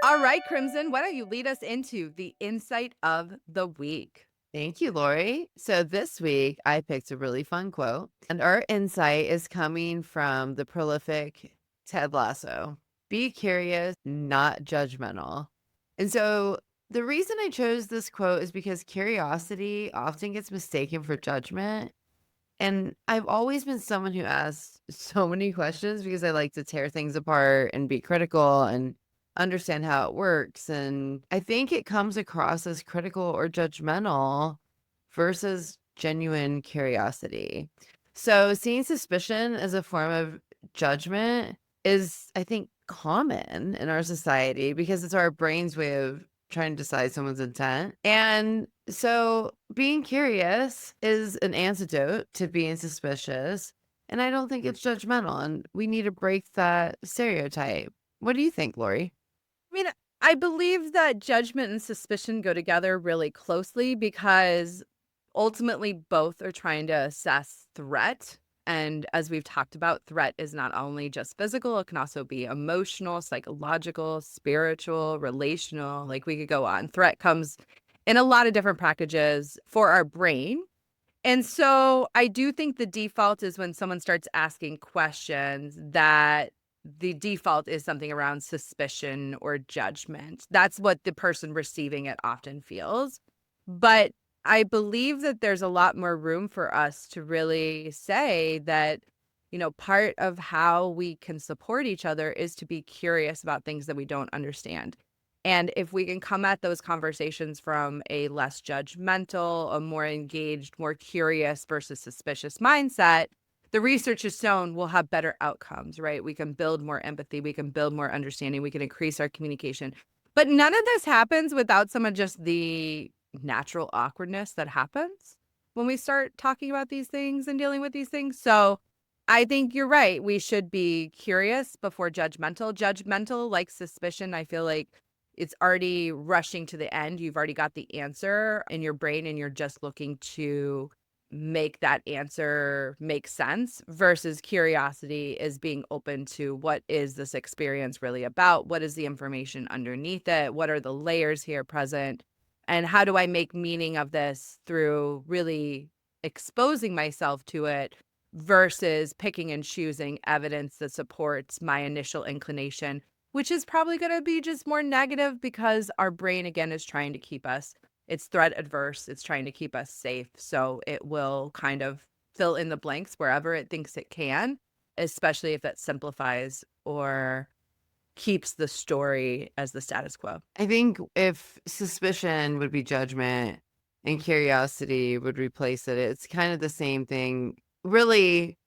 All right, Crimson, why don't you lead us into the insight of the week? Thank you, Lori. So this week I picked a really fun quote, and our insight is coming from the prolific Ted Lasso. Be curious, not judgmental. And so the reason I chose this quote is because curiosity often gets mistaken for judgment. And I've always been someone who asks so many questions because I like to tear things apart and be critical and understand how it works. And I think it comes across as critical or judgmental versus genuine curiosity. So seeing suspicion as a form of judgment is, I think, common in our society because it's our brain's way of trying to decide someone's intent. And so being curious is an antidote to being suspicious. And I don't think it's judgmental. And we need to break that stereotype. What do you think, Lori? I mean, I believe that judgment and suspicion go together really closely because ultimately both are trying to assess threat. And as we've talked about, threat is not only just physical, it can also be emotional, psychological, spiritual, relational. Like we could go on. Threat comes in a lot of different packages for our brain. And so I do think the default is when someone starts asking questions that the default is something around suspicion or judgment. That's what the person receiving it often feels. But I believe that there's a lot more room for us to really say that, part of how we can support each other is to be curious about things that we don't understand. And if we can come at those conversations from a less judgmental, a more engaged, more curious versus suspicious mindset, the research has shown we'll have better outcomes, right? We can build more empathy, we can build more understanding, we can increase our communication. But none of this happens without some of just the natural awkwardness that happens when we start talking about these things and dealing with these things. So I think you're right. We should be curious before judgmental. Judgmental, like suspicion, I feel like it's already rushing to the end. You've already got the answer in your brain and you're just looking to make that answer make sense versus curiosity is being open to what is this experience really about? What is the information underneath it? What are the layers here present? And how do I make meaning of this through really exposing myself to it versus picking and choosing evidence that supports my initial inclination, which is probably going to be just more negative because our brain, again, is trying to keep us, it's threat adverse. It's trying to keep us safe. So it will kind of fill in the blanks wherever it thinks it can, especially if it simplifies or keeps the story as the status quo. I think if suspicion would be judgment and curiosity would replace it, it's kind of the same thing. Really,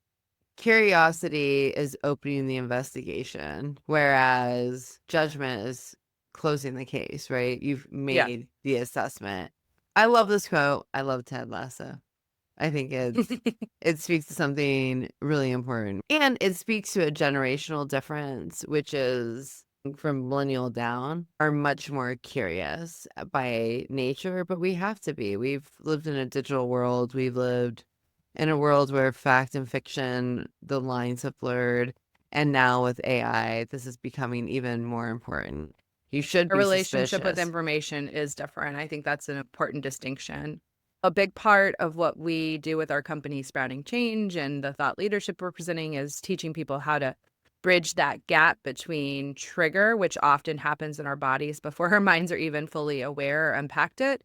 curiosity is opening the investigation, whereas judgment is closing the case, right? You've Yeah. made the assessment. I love this quote. I love Ted Lasso. I think it speaks to something really important. And it speaks to a generational difference, which is from millennial down are much more curious by nature, but we have to be. We've lived in a digital world. We've lived in a world where fact and fiction, the lines have blurred. And now with AI, this is becoming even more important. You should A be relationship with suspicious. information is different. I think that's an important distinction. A big part of what we do with our company, Sprouting Change, and the thought leadership we're presenting is teaching people how to bridge that gap between trigger, which often happens in our bodies before our minds are even fully aware or unpacked it,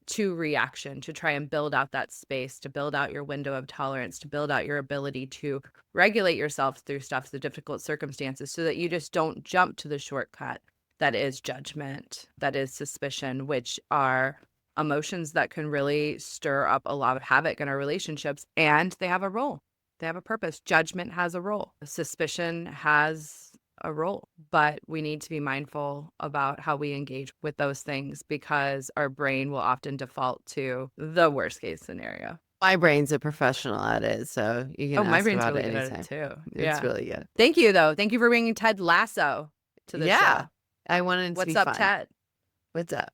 to reaction, to try and build out that space, to build out your window of tolerance, to build out your ability to regulate yourself through stuff, the difficult circumstances, so that you just don't jump to the shortcut that is judgment, that is suspicion, which are emotions that can really stir up a lot of havoc in our relationships. And they have a role, they have a purpose. Judgment has a role, suspicion has a role, but we need to be mindful about how we engage with those things because our brain will often default to the worst case scenario. My brain's a professional at it, so you can Oh, my ask brain's about really it good at it anytime. too. It's Yeah. really good. Thank you, though. Thank you for bringing Ted Lasso to the Yeah, show. I wanted it to What's be up, fun. Ted? What's up?